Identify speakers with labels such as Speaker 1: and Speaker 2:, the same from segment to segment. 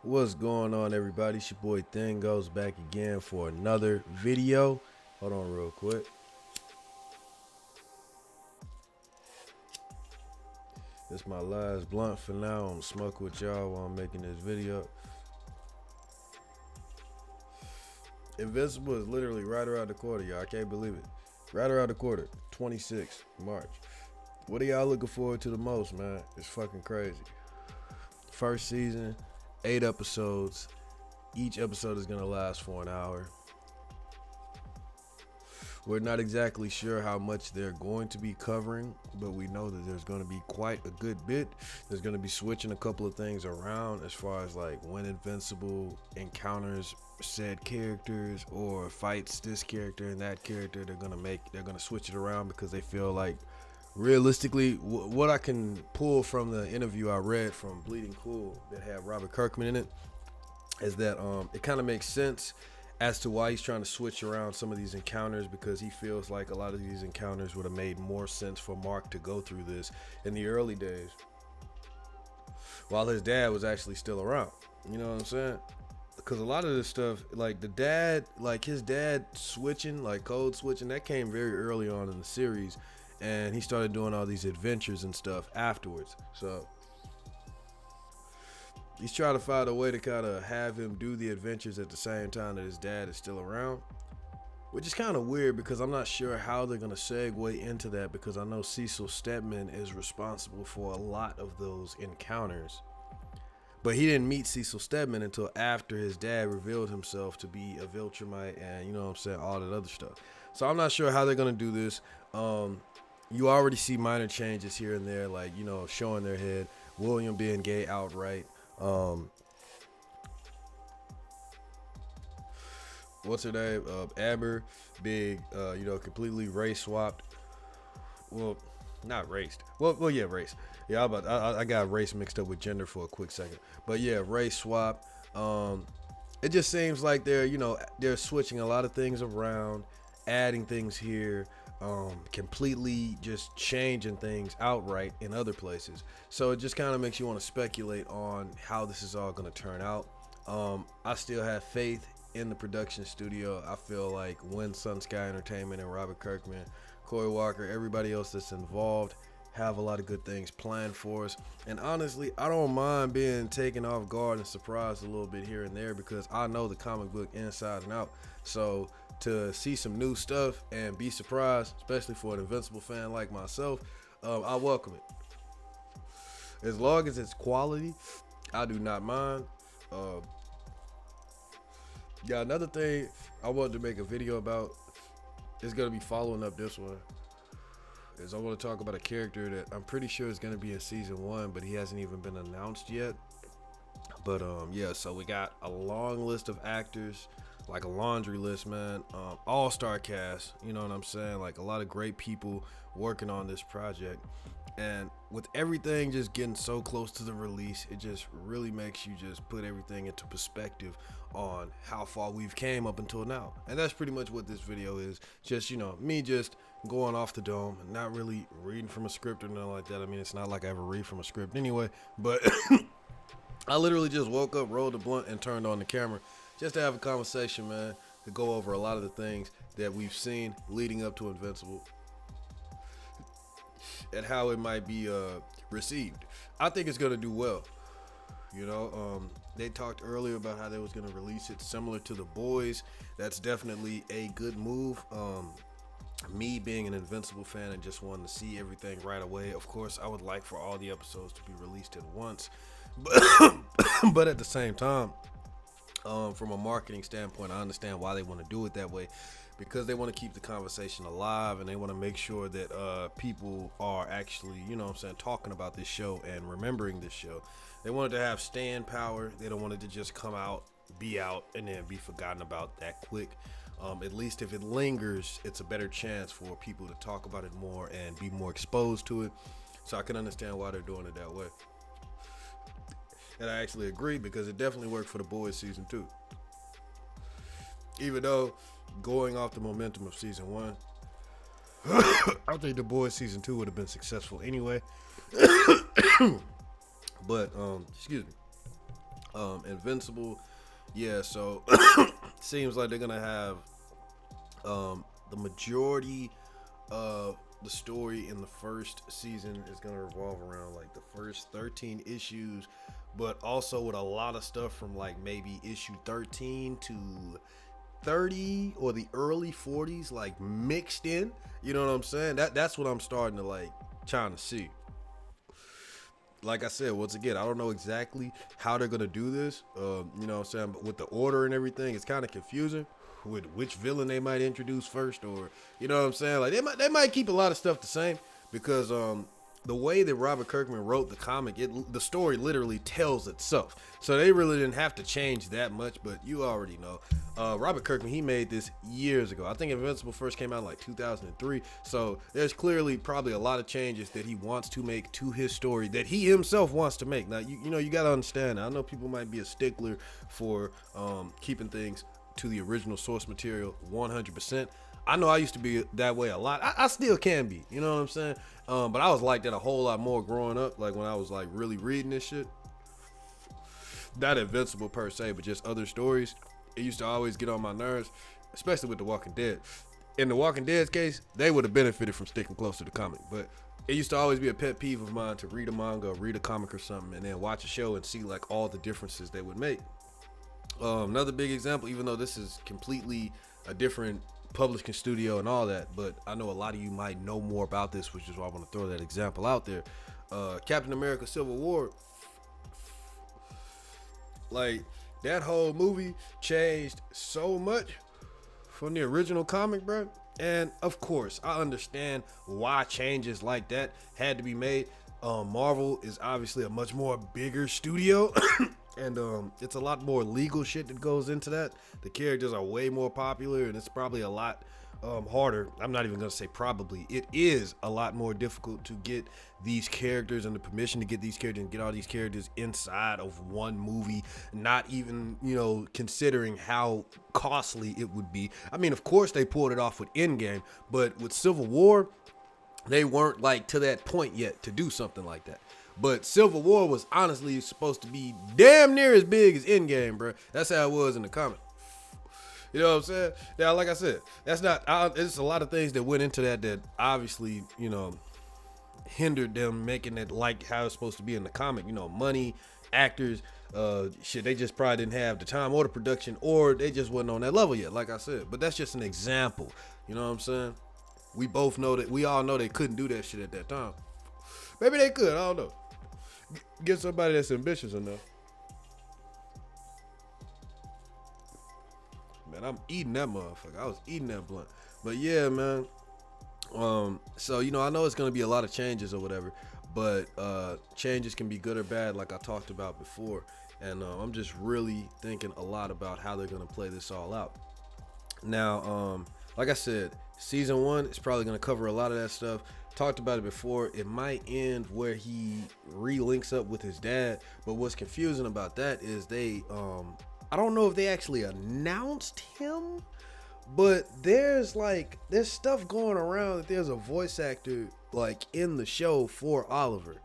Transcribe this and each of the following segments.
Speaker 1: What's going on, everybody? It's your boy Thing Goes back again for another video. Hold on real quick. This is my last blunt for now. I'm smoking with y'all while I'm making this video. Invincible is literally right around the corner, y'all. I can't believe it. Right around the corner, 26 March. What are y'all looking forward to the most, man? It's fucking crazy. First season, 8 episodes. Each episode is going to last for an hour. We're not exactly sure how much they're going to be covering, but we know that there's going to be quite a good bit. There's going to be switching a couple of things around as far as like when Invincible encounters said characters or fights this character and that character. They're going to switch it around because they feel like realistically, what I can pull from the interview I read from Bleeding Cool that had Robert Kirkman in it is that it kind of makes sense as to why he's trying to switch around some of these encounters, because he feels like a lot of these encounters would have made more sense for Mark to go through this in the early days while his dad was actually still around. You know what I'm saying? Because a lot of this stuff, like his dad switching, like code switching, that came very early on in the series, and he started doing all these adventures and stuff afterwards. So he's trying to find a way to kind of have him do the adventures at the same time that his dad is still around, which is kind of weird because I'm not sure how they're going to segue into that, because I know Cecil Stedman is responsible for a lot of those encounters. But he didn't meet Cecil Stedman until after his dad revealed himself to be a Viltrumite and, you know what I'm saying, all that other stuff. So I'm not sure how they're going to do this. You already see minor changes here and there, like, you know, showing their head, William being gay outright. What's her name? Amber being, completely race swapped. Well, not raced. Well, yeah, race. Yeah, I got race mixed up with gender for a quick second. But yeah, race swap. It just seems like they're switching a lot of things around, adding things here, completely just changing things outright in other places. So it just kind of makes you want to speculate on how this is all going to turn out. I still have faith in the production studio. I feel like when Sun Sky Entertainment and Robert Kirkman, Corey Walker, everybody else that's involved have a lot of good things planned for us. And honestly, I don't mind being taken off guard and surprised a little bit here and there, because I know the comic book inside and out. So to see some new stuff and be surprised, especially for an Invincible fan like myself, I welcome it. As long as it's quality, I do not mind. Yeah, another thing I wanted to make a video about is going to be following up this one. Is I want to talk about a character that I'm pretty sure is going to be in season 1, but he hasn't even been announced yet. But yeah, so we got a long list of actors, like a laundry list, man. All-star cast, you know what I'm saying? Like a lot of great people working on this project. And with everything just getting so close to the release, it just really makes you just put everything into perspective on how far we've came up until now. And that's pretty much what this video is. Just, me just going off the dome and not really reading from a script or nothing like that. I mean, it's not like I ever read from a script anyway, but I literally just woke up, rolled the blunt, and turned on the camera just to have a conversation, man, to go over a lot of the things that we've seen leading up to Invincible and how it might be received. I think it's going to do well. They talked earlier about how they was going to release it similar to The Boys. That's definitely a good move. Me being an Invincible fan and just wanting to see everything right away, of course, I would like for all the episodes to be released at once. But at the same time, from a marketing standpoint, I understand why they want to do it that way, because they want to keep the conversation alive and they want to make sure that people are actually, talking about this show and remembering this show. They want it to have stand power. They don't want it to just come out, be out, and then be forgotten about that quick. At least if it lingers, it's a better chance for people to talk about it more and be more exposed to it. So I can understand why they're doing it that way. And I actually agree, because it definitely worked for The Boys season 2. Even though going off the momentum of season 1, I think The Boys season 2 would have been successful anyway. But excuse me. Invincible. Yeah, so seems like they're gonna have the majority of the story in the first season is gonna revolve around like the first 13 issues, but also with a lot of stuff from like maybe issue 13 to 30 or the early 40s like mixed in. You know what I'm saying? That's what I'm starting to like trying to see. Like I said, once again, I don't know exactly how they're gonna do this. You know what I'm saying? But with the order and everything, it's kind of confusing with which villain they might introduce first, or you know what I'm saying? Like they might keep a lot of stuff the same because the way that Robert Kirkman wrote the comic, the story literally tells itself. So they really didn't have to change that much. But you already know, Robert Kirkman, he made this years ago. I think Invincible first came out in like 2003. So there's clearly probably a lot of changes that he wants to make to his story that he himself wants to make. Now you know you got to understand. I know people might be a stickler for keeping things to the original source material 100%. I know I used to be that way a lot. I still can be, you know what I'm saying? But I was like that a whole lot more growing up, like when I was like really reading this shit. Not Invincible per se, but just other stories. It used to always get on my nerves, especially with The Walking Dead. In The Walking Dead's case, they would have benefited from sticking close to the comic, but it used to always be a pet peeve of mine to read a manga, read a comic or something, and then watch a show and see like all the differences they would make. Another big example, even though this is completely a different publishing studio and all that, but I know a lot of you might know more about this, which is why I want to throw that example out there. Captain America Civil War, like that whole movie changed so much from the original comic, bro. And of course, I understand why changes like that had to be made. Marvel is obviously a much more bigger studio. And it's a lot more legal shit that goes into that. The characters are way more popular, and it's probably a lot harder. I'm not even gonna say probably. It is a lot more difficult to get these characters and the permission to get these characters and get all these characters inside of one movie. Not even, you know, considering how costly it would be. I mean, of course they pulled it off with Endgame, but with Civil War, they weren't like to that point yet to do something like that. But Civil War was honestly supposed to be damn near as big as Endgame, bro. That's how it was in the comic. You know what I'm saying? Now, like I said, that's not. There's a lot of things that went into that obviously, you know, hindered them making it like how it's supposed to be in the comic. You know, money, actors, shit. They just probably didn't have the time or the production, or they just wasn't on that level yet. Like I said, but that's just an example. You know what I'm saying? We both know that. We all know they couldn't do that shit at that time. Maybe they could. I don't know. Get somebody that's ambitious enough. Man, I'm eating that motherfucker. I was eating that blunt. But yeah, man. So, you know, I know it's going to be a lot of changes or whatever, but changes can be good or bad like I talked about before. And I'm just really thinking a lot about how they're going to play this all out. Now, like I said, season 1 is probably going to cover a lot of that stuff. Talked about it before. It might end where he re-links up with his dad, but what's confusing about that is they I don't know if they actually announced him, but there's stuff going around that there's a voice actor like in the show for Oliver.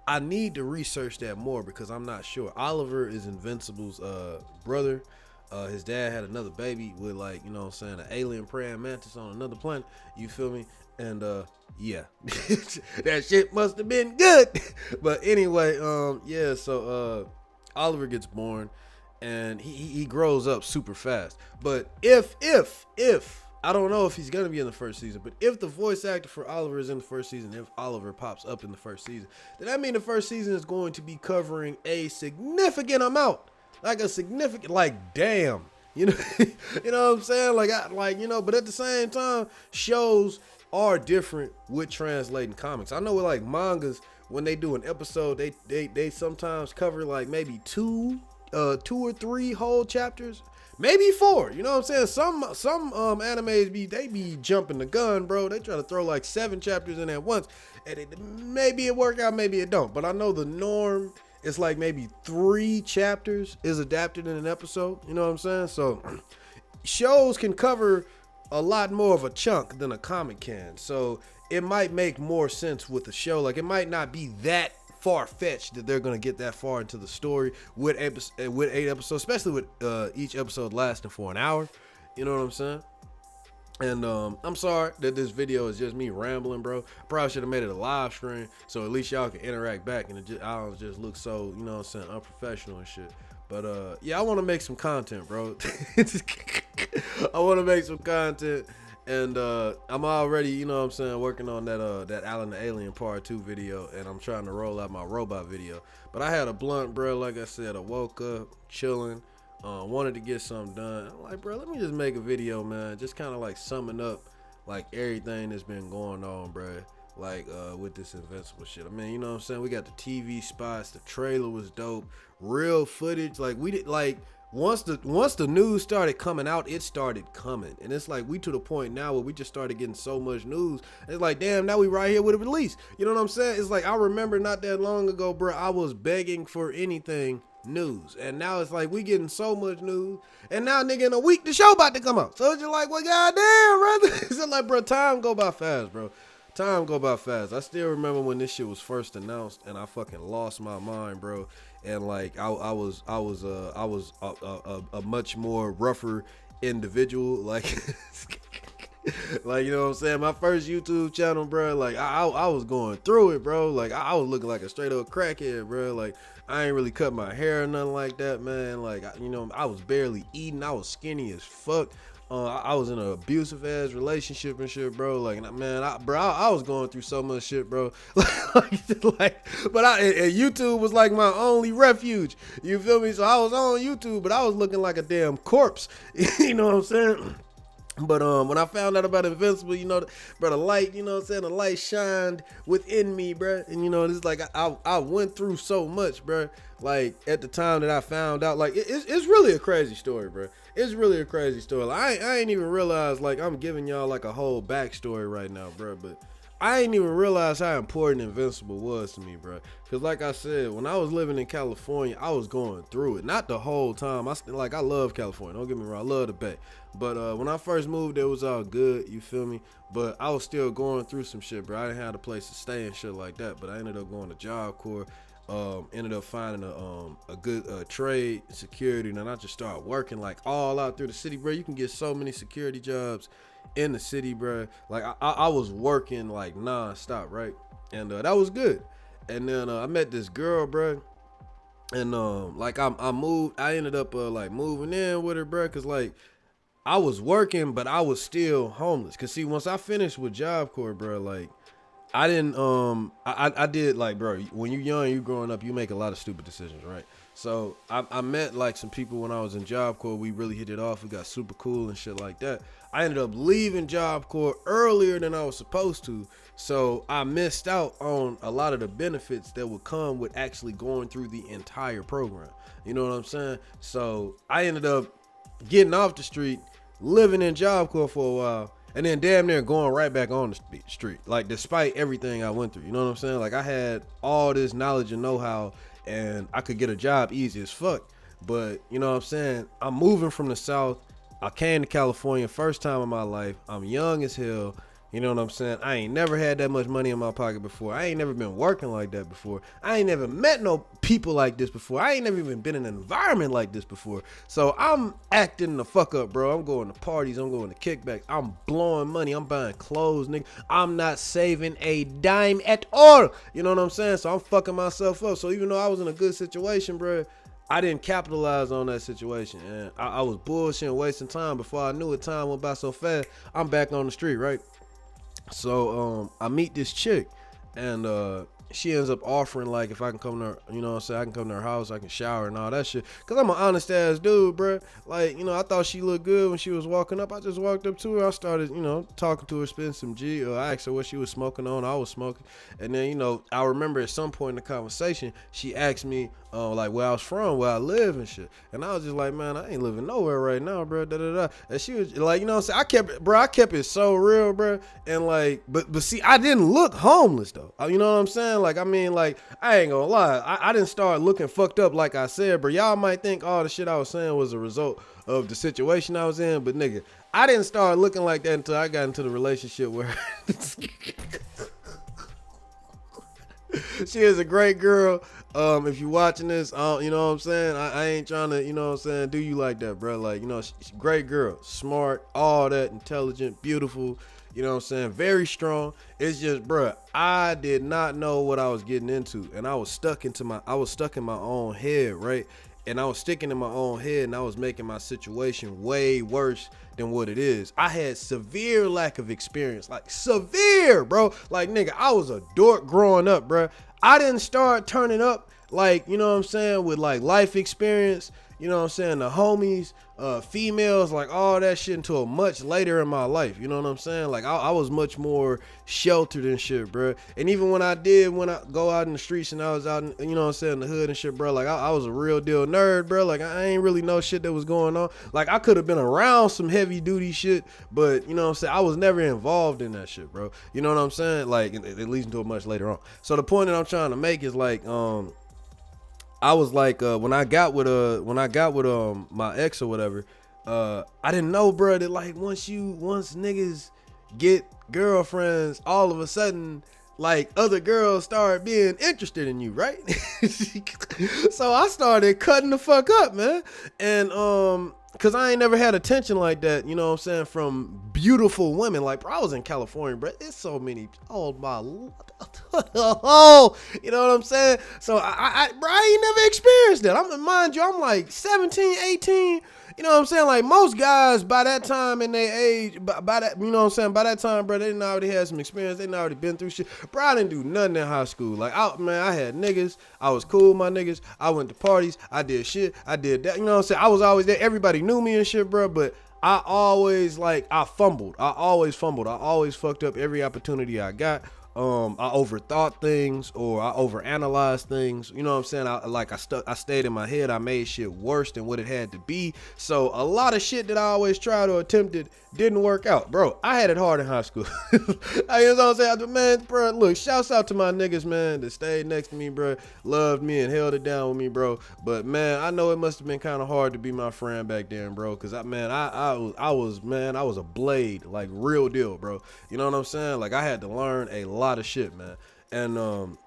Speaker 1: I need to research that more because I'm not sure. Oliver is Invincible's brother. His dad had another baby with, like, you know what I'm saying, an alien praying mantis on another planet. You feel me? And yeah, that shit must have been good. But anyway, yeah, so Oliver gets born and he grows up super fast. But if I don't know if he's gonna be in the first season, but if the voice actor for Oliver is in the first season, if Oliver pops up in the first season, then that means the first season is going to be covering a significant amount. Like a significant, like, damn, you know, you know what I'm saying? You know, but at the same time, shows are different with translating comics. I know with like mangas, when they do an episode, they sometimes cover like maybe two or three whole chapters, maybe 4. You know what I'm saying? Some animes be jumping the gun, bro. They try to throw like 7 chapters in at once, and maybe it work out, maybe it don't. But I know the norm is like maybe 3 chapters is adapted in an episode. You know what I'm saying? So shows can cover a lot more of a chunk than a comic can. So it might make more sense with the show. Like, it might not be that far-fetched that they're gonna get that far into the story with 8 episodes, especially with each episode lasting for an hour. You know what I'm saying? And I'm sorry that this video is just me rambling, bro. Probably should have made it a live stream so at least y'all can interact back and I don't just look so, you know what I'm saying, unprofessional and shit. But yeah, I want to make some content, bro. I want to make some content, and I'm already, you know what I'm saying, working on that Alan the Alien Part 2 video, and I'm trying to roll out my robot video. But I had a blunt, bro. Like I said, I woke up chilling. Wanted to get something done. I'm like, bro, let me just make a video, man. Just kind of like summing up like everything that's been going on, bro. Like with this Invincible shit. I mean, you know what I'm saying? We got the TV spots. The trailer was dope. Real footage. Like we did like once the news started coming out, it started coming. And it's like we to the point now where we just started getting so much news. It's like, damn, now we right here with a release. You know what I'm saying? It's like I remember not that long ago, bro, I was begging for anything news, and now it's like we getting so much news, and now nigga in a week the show about to come out, so it's just like, well, goddamn, brother. It's like, bro, time go by fast, bro. Time go by fast. I still remember when this shit was first announced, and I fucking lost my mind, bro. And like I was a much more rougher individual, like like, you know what I'm saying, my first YouTube channel, bro, like I was going through it, bro. Like I was looking like a straight up crackhead, bro. Like I ain't really cut my hair or nothing like that, man. Like, you know, I was barely eating. I was skinny as fuck. I was in an abusive ass relationship and shit, bro. Like, man, I was going through so much shit, bro. But YouTube was like my only refuge. You feel me? So I was on YouTube, but I was looking like a damn corpse. You know what I'm saying? But when I found out about Invincible, you know, bro, the light, you know what I'm saying, the light shined within me, bro. And you know, it's like I went through so much, bro. Like at the time that I found out, like it's really a crazy story, bro. It's really a crazy story. Like, I ain't even realized, like, I'm giving y'all like a whole backstory right now, bro. But I ain't even realize how important Invincible was to me, bro. Cause like I said, when I was living in California, I was going through it. Not the whole time. I love California. Don't get me wrong. I love the Bay. But when I first moved, it was all good. You feel me? But I was still going through some shit, bro. I didn't have a place to stay and shit like that. But I ended up going to Job Corps. Ended up finding a good trade security, and then I just started working like all out through the city, bro. You can get so many security jobs in the city, bro. Like I was working like non-stop, right? And that was good. And then I met this girl, bro. And like I moved. I ended up like moving in with her, bro, cause like I was working, but I was still homeless. Cause see, once I finished with Job Corps, bro, like I didn't I did, like, bro, when you're young, you growing up, you make a lot of stupid decisions, right? So I met like some people when I was in Job Corps. We really hit it off. We got super cool and shit like that. I ended up leaving Job Corps earlier than I was supposed to, so I missed out on a lot of the benefits that would come with actually going through the entire program. You know what I'm saying? So I ended up getting off the street, living in Job Corps for a while, and then damn near going right back on the street. Like, despite everything I went through, you know what I'm saying? Like, I had all this knowledge and know-how, and I could get a job easy as fuck. But, you know what I'm saying? I'm moving from the South. I came to California first time in my life. I'm young as hell. You know what I'm saying? I ain't never had that much money in my pocket before. I ain't never been working like that before. I ain't never met no people like this before. I ain't never even been in an environment like this before. So I'm acting the fuck up, bro. I'm going to parties. I'm going to kickbacks. I'm blowing money. I'm buying clothes, nigga. I'm not saving a dime at all. You know what I'm saying? So I'm fucking myself up. So even though I was in a good situation, bro, I didn't capitalize on that situation. And I was bullshitting, wasting time. Before I knew it, time went by so fast. I'm back on the street, right? So I meet this chick, and she ends up offering, like, if I can come to her, you know what I'm saying, I can come to her house, I can shower and all that shit, cause I'm an honest ass dude, bro. Like, you know, I thought she looked good when she was walking up. I just walked up to her, I started, you know, talking to her, spitting some G. I asked her what she was smoking on. I was smoking, and then, you know, I remember at some point in the conversation, she asked me like where I was from, where I live and shit, and I was just like, man, I ain't living nowhere right now, bro. And she was like, you know what I'm saying, I kept it so real, bro. And like, but see, I didn't look homeless though. You know what I'm saying? Like, I mean, like, I ain't gonna lie, I didn't start looking fucked up like I said, bro. Y'all might think all the shit I was saying was a result of the situation I was in, but nigga, I didn't start looking like that until I got into the relationship where She is a great girl. If you watching this, you know what I'm saying? I ain't trying to, you know what I'm saying, do you like that, bro. Like, you know, she's a great girl, smart, all that, intelligent, beautiful, you know what I'm saying, very strong. It's just, bro, I did not know what I was getting into, and I was stuck in my own head, right? And I was sticking in my own head, and I was making my situation way worse than what it is. I had severe lack of experience, like severe, bro. Like, nigga, I was a dork growing up, bro. I didn't start turning up, like, you know what I'm saying, with like life experience, you know what I'm saying, the homies, females, like all that shit until much later in my life. You know what I'm saying? Like I was much more sheltered and shit, bro. And even when I go out in the streets and I was out in, you know what I'm saying, in the hood and shit, bro, like I was a real deal nerd, bro. Like I ain't really know shit that was going on. Like I could have been around some heavy duty shit, but you know what I'm saying, I was never involved in that shit, bro. You know what I'm saying? Like at least until much later on. So the point that I'm trying to make is like, I was like, when I got with my ex or whatever, I didn't know, bro, that like once niggas get girlfriends, all of a sudden, like other girls start being interested in you, right? So I started cutting the fuck up, man. And cause I ain't never had attention like that, you know what I'm saying, from beautiful women. Like, bro, I was in California, bro. There's so many, oh my, oh, you know what I'm saying? So bro, I ain't never experienced that. Mind you, I'm like 17, 18. You know what I'm saying? Like most guys by that time in their age, by that, you know what I'm saying? By that time, bro, they didn't already had some experience. They didn't already been through shit. Bro, I didn't do nothing in high school. Like, I had niggas. I was cool with my niggas. I went to parties. I did shit. I did that. You know what I'm saying? I was always there. Everybody knew me and shit, bro. But I always, like, I fumbled. I always fucked up every opportunity I got. I overthought things, or I overanalyzed things. You know what I'm saying? I stayed in my head. I made shit worse than what it had to be. So a lot of shit that I always tried or attempted didn't work out, bro. I had it hard in high school. You know what I'm saying? Man, bro, look, shouts out to my niggas, man, that stayed next to me, bro, loved me and held it down with me, bro. But man, I know it must have been kind of hard to be my friend back then, bro, because I was a blade, like real deal, bro. You know what I'm saying? Like I had to learn a lot of shit, man. And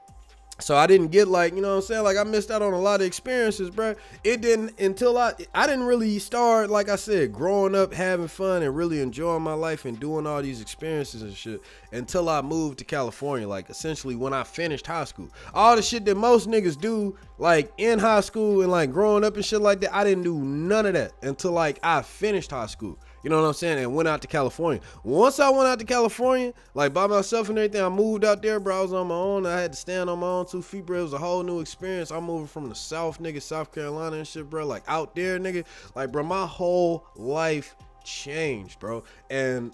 Speaker 1: so I didn't get, like, you know what I'm saying, like I missed out on a lot of experiences, bro. It didn't until I didn't really start, like I said, growing up, having fun and really enjoying my life and doing all these experiences and shit until I moved to California. Like essentially when I finished high school, all the shit that most niggas do like in high school and like growing up and shit like that, I didn't do none of that until like I finished high school. You know what I'm saying? And went out to California. Once I went out to California, like by myself and everything, I moved out there, bro. I was on my own. I had to stand on my own 2 feet, bro. It was a whole new experience. I'm moving from the South, nigga, South Carolina and shit, bro. Like out there, nigga. Like, bro, my whole life changed, bro. And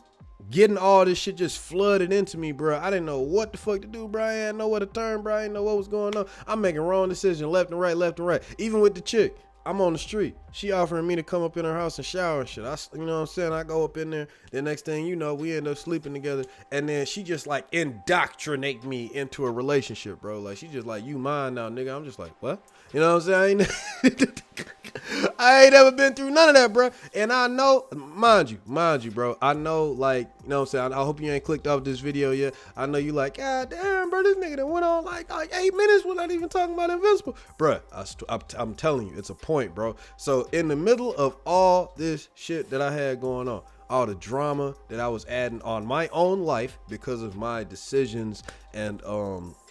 Speaker 1: getting all this shit just flooded into me, bro. I didn't know what the fuck to do, bro. I didn't know where to turn, bro. I didn't know what was going on. I'm making wrong decisions left and right, left and right. Even with the chick. I'm on the street. She offering me to come up in her house and shower and shit. You know what I'm saying? I go up in there. The next thing you know, we end up sleeping together. And then she just like indoctrinate me into a relationship, bro. Like she just like, you mine now, nigga. I'm just like, what? You know what I'm saying? I ain't ever been through none of that, bro. And I know, mind you, bro. I know, like, you know what I'm saying? I hope you ain't clicked off this video yet. I know you like, God damn, bro, this nigga that went on like 8 minutes without even talking about Invincible. Bro, I'm telling you, it's a point, bro. So in the middle of all this shit that I had going on, all the drama that I was adding on my own life because of my decisions and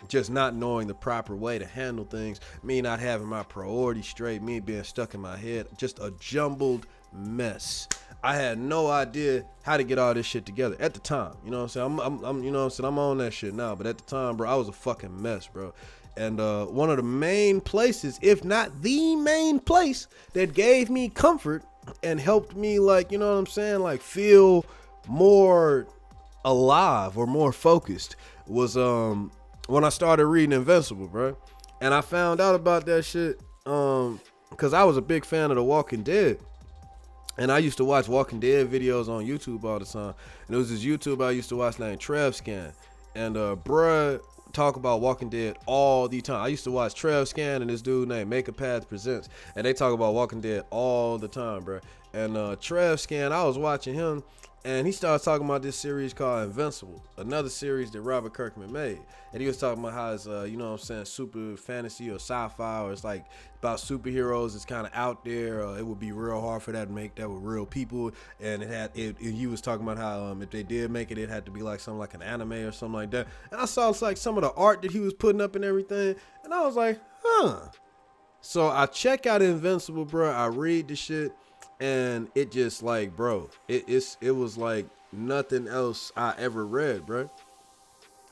Speaker 1: just not knowing the proper way to handle things, me not having my priorities straight, me being stuck in my head, just a jumbled mess. I had no idea how to get all this shit together at the time. You know what I'm saying? I'm you know what I'm saying? I'm on that shit now, but at the time, bro, I was a fucking mess, bro. And one of the main places, if not the main place that gave me comfort and helped me, like, you know what I'm saying, like feel more alive or more focused was when I started reading Invincible, bro. And I found out about that shit because I was a big fan of The Walking Dead. And I used to watch Walking Dead videos on YouTube all the time. And there was this YouTuber I used to watch named TrevScan. And bruh talk about Walking Dead all the time. I used to watch TrevScan and this dude named Make a Path Presents. And they talk about Walking Dead all the time, bruh. And TrevScan, I was watching him. And he started talking about this series called Invincible, another series that Robert Kirkman made. And he was talking about how it's, you know what I'm saying, super fantasy or sci-fi, or it's like about superheroes. It's kind of out there. It would be real hard for that to make that with real people. And he was talking about how if they did make it, it had to be like something like an anime or something like that. And I saw it's like some of the art that he was putting up and everything. And I was like, huh. So I check out Invincible, bro. I read the shit. And it just like, bro, it was like nothing else I ever read, bro.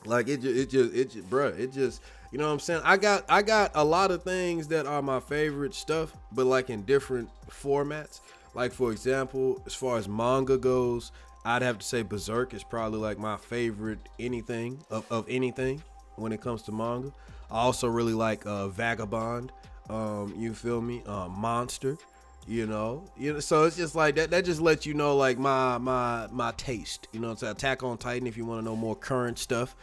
Speaker 1: Like it just, bro, it just, you know what I'm saying? I got a lot of things that are my favorite stuff, but like in different formats. Like for example, as far as manga goes, I'd have to say Berserk is probably like my favorite anything of anything when it comes to manga. I also really like Vagabond. You feel me? Monster. You know, so it's just like that just lets you know like my taste, you know what I'm saying? Attack on Titan if you want to know more current stuff.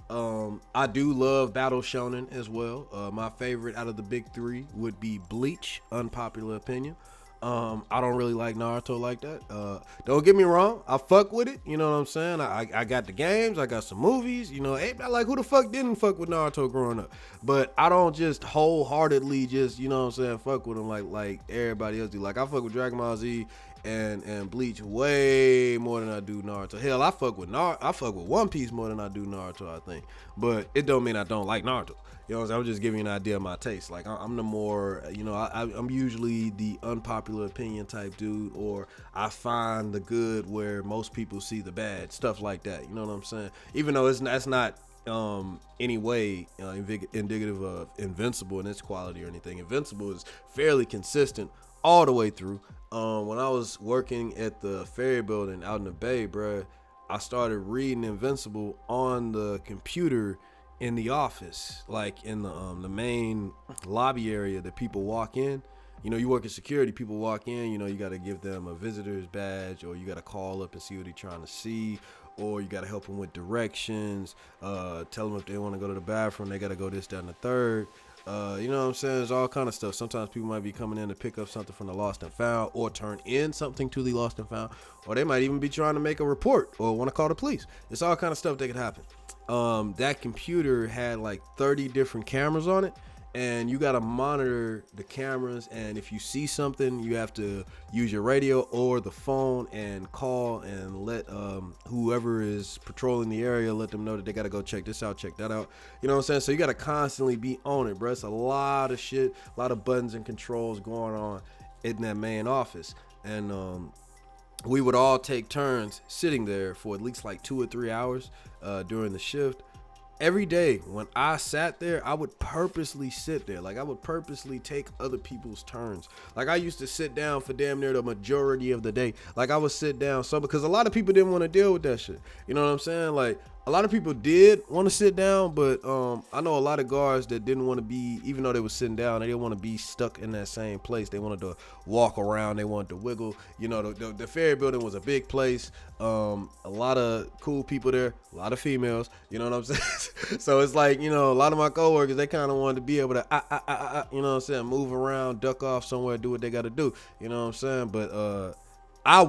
Speaker 1: I do love Battle Shonen as well. My favorite out of the big three would be Bleach, unpopular opinion. I don't really like Naruto like that. Don't get me wrong, I fuck with it, you know what I'm saying? I got the games, I got some movies, you know. Like who the fuck didn't fuck with Naruto growing up? But I don't just wholeheartedly just, you know what I'm saying, fuck with them like everybody else do. Like I fuck with Dragon Ball Z and Bleach way more than I do Naruto. Hell, I fuck with One Piece more than I do Naruto, I think. But it don't mean I don't like Naruto. You know what I'm saying? I'm just giving you an idea of my taste. Like I'm the more, you know, I'm usually the unpopular opinion type dude, or I find the good where most people see the bad, stuff like that. You know what I'm saying? Even though that's not any way indicative of Invincible in its quality or anything. Invincible is fairly consistent all the way through. When I was working at the ferry building out in the Bay, bruh, I started reading Invincible on the computer in the office, like in the main lobby area that people walk in. You know, you work in security, people walk in, you know, you got to give them a visitor's badge, or you got to call up and see what they're trying to see, or you got to help them with directions, tell them if they want to go to the bathroom, they got to go this, that, and the third. You know what I'm saying? There's all kind of stuff. Sometimes people might be coming in to pick up something from the lost and found, or turn in something to the lost and found, or they might even be trying to make a report or want to call the police. It's all kind of stuff that could happen. That computer had like 30 different cameras on it, and you got to monitor the cameras. And if you see something, you have to use your radio or the phone and call and let whoever is patrolling the area, let them know that they got to go check this out, check that out. You know what I'm saying? So you got to constantly be on it, bro. It's a lot of shit, a lot of buttons and controls going on in that main office. And we would all take turns sitting there for at least like 2 or 3 hours during the shift. Every day when I sat there, I would purposely sit there. Like I would purposely take other people's turns. Like I used to sit down for damn near the majority of the day. Like I would sit down because a lot of people didn't want to deal with that shit. You know what I'm saying? Like a lot of people did want to sit down, but I know a lot of guards that didn't want to be, even though they were sitting down, they didn't want to be stuck in that same place. They wanted to walk around. They wanted to wiggle. You know, the ferry building was a big place. A lot of cool people there, a lot of females. You know what I'm saying? So it's like, you know, a lot of my coworkers, they kind of wanted to be able to, you know what I'm saying, move around, duck off somewhere, do what they got to do. You know what I'm saying? But I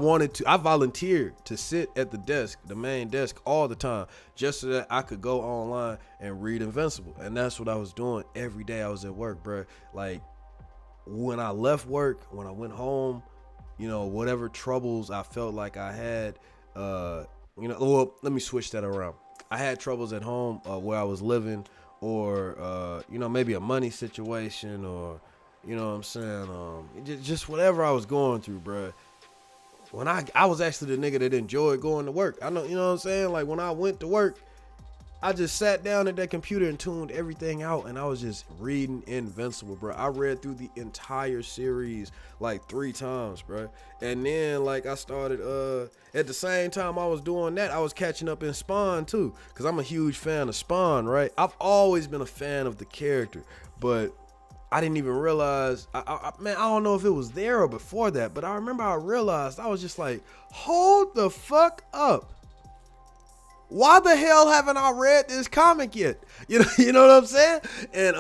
Speaker 1: volunteered to sit at the desk, the main desk, all the time, just so that I could go online and read Invincible. And that's what I was doing every day I was at work, bro. Like when I left work, when I went home, you know, whatever troubles I felt like I had, you know, well, let me switch that around. I had troubles at home where I was living, or, you know, maybe a money situation, or, you know what I'm saying, just whatever I was going through, bro. When I was actually the nigga that enjoyed going to work. I know, you know what I'm saying? Like when I went to work, I just sat down at that computer and tuned everything out, and I was just reading Invincible, bro. I read through the entire series like 3 times, bro. And then like I started at the same time I was doing that, I was catching up in Spawn too, because I'm a huge fan of Spawn, right? I've always been a fan of the character, but I didn't even realize, man, I don't know if it was there or before that, but I remember I realized, I was just like, hold the fuck up. why the hell haven't I read this comic yet? You know what I'm saying? And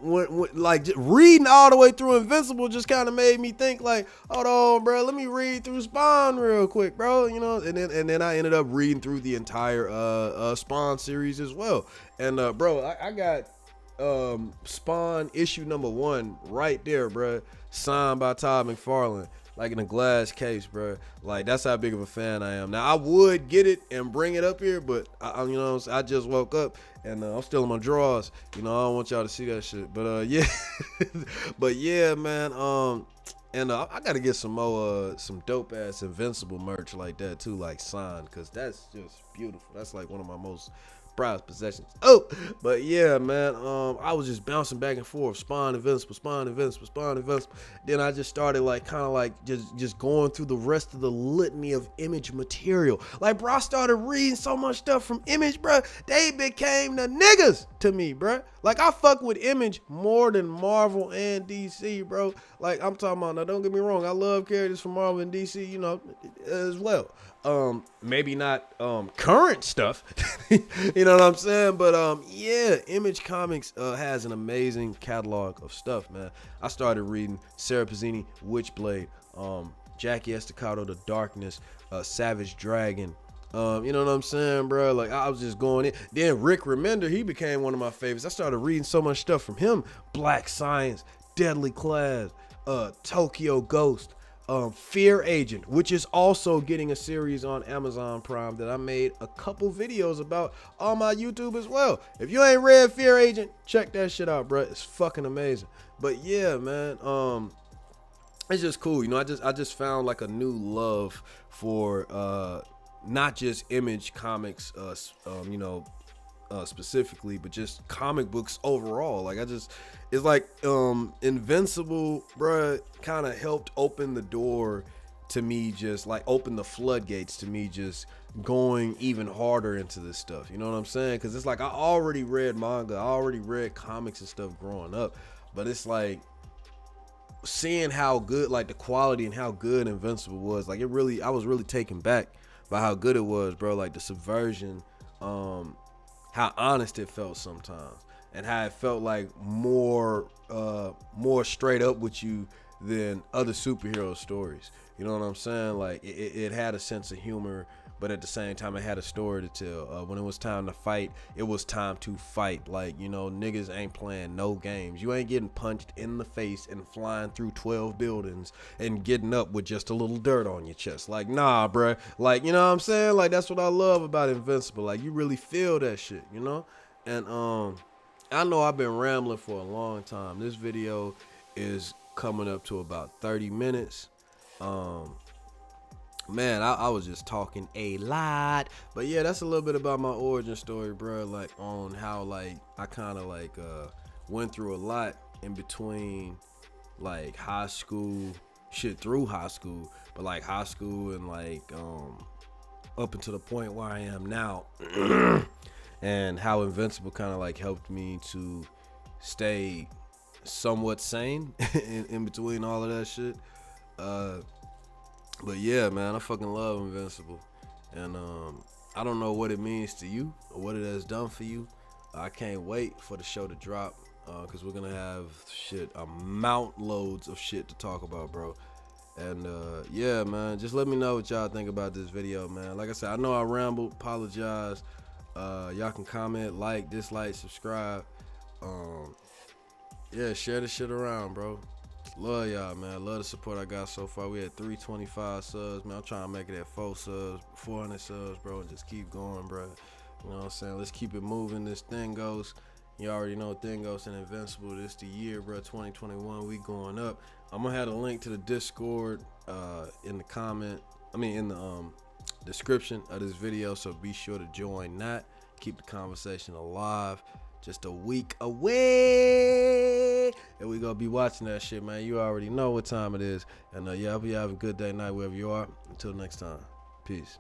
Speaker 1: when like just reading all the way through Invincible just kind of made me think like, hold on, bro, let me read through Spawn real quick, bro. You know, and then I ended up reading through the entire Spawn series as well. And bro, I got Spawn issue #1 right there, bro, signed by Todd McFarlane, like in a glass case, bro. Like, that's how big of a fan I am. Now, I would get it and bring it up here, but you know, I just woke up and I'm still in my drawers. You know, I don't want y'all to see that shit. But yeah, but yeah, man. And I gotta get some more some dope ass Invincible merch like that too, like signed, cause that's just beautiful. That's like one of my most prized possessions. Oh, but yeah, man. I was just bouncing back and forth, Spawn, Invincible, Spawn, Invincible, Spawn, Invincible. Then I just started like kind of like just going through the rest of the litany of Image material. Like, bro, I started reading so much stuff from Image, bro. They became the niggas to me, bro. Like, I fuck with Image more than Marvel and DC, bro. Like, I'm talking about, now don't get me wrong, I love characters from Marvel and DC, you know, as well. Maybe not current stuff. You know what I'm saying? But yeah, Image Comics has an amazing catalog of stuff, man. I started reading Sarah Pazzini, Witchblade, Jackie Estacado, The Darkness, Savage Dragon. You know what I'm saying, bro? Like, I was just going in. Then Rick Remender, he became one of my favorites. I started reading so much stuff from him. Black Science, Deadly Class, Tokyo Ghost, Fear Agent, which is also getting a series on Amazon Prime that I made a couple videos about on my YouTube as well. If you ain't read Fear Agent, check that shit out, bro. It's fucking amazing. But yeah, man, it's just cool. You know, I just found like a new love for not just Image Comics, you know, specifically, but just comic books overall. Like, it's like Invincible, bruh, kind of helped open the door to me, just like open the floodgates to me just going even harder into this stuff. You know what I'm saying? Because it's like I already read manga, I already read comics and stuff growing up, but it's like seeing how good, like the quality and how good Invincible was, like I was really taken back by how good it was, bro. Like the subversion, how honest it felt sometimes, and how it felt like more straight up with you than other superhero stories. You know what I'm saying? Like it had a sense of humor, but at the same time it had a story to tell. When it was time to fight, it was time to fight. Like, you know, niggas ain't playing no games. You ain't getting punched in the face and flying through 12 buildings and getting up with just a little dirt on your chest. Like, nah, bruh. Like, you know what I'm saying? Like, that's what I love about Invincible. Like, you really feel that shit, you know? And I know I've been rambling for a long time. This video is coming up to about 30 minutes. Man, I was just talking a lot, but yeah, that's a little bit about my origin story, bro. Like, on how like I kind of like went through a lot in between, like high school shit through high school, but like high school and like up until the point where I am now, and how Invincible kind of like helped me to stay somewhat sane in between all of that shit. But yeah, man, I fucking love Invincible, and I don't know what it means to you or what it has done for you. I can't wait for the show to drop, because we're gonna have amount loads of shit to talk about, bro. And yeah, man, just let me know what y'all think about this video, man. Like I said, I know I rambled, apologize. Y'all can comment, like, dislike, subscribe. Yeah, share this shit around, bro. Love y'all, man. Love the support I got so far. We had 325 subs, man. I'm trying to make it at 400 subs, bro, and just keep going, bro. You know what I'm saying? Let's keep it moving. This thing goes. You already know thing goes in Invincible. This the year, bro. 2021. We going up. I'm gonna have a link to the Discord in the description of this video, so be sure to join that. Keep the conversation alive. Just a week away, and we gonna be watching that shit, man. You already know what time it is. And yeah, I hope you have a good day, night, wherever you are. Until next time, peace.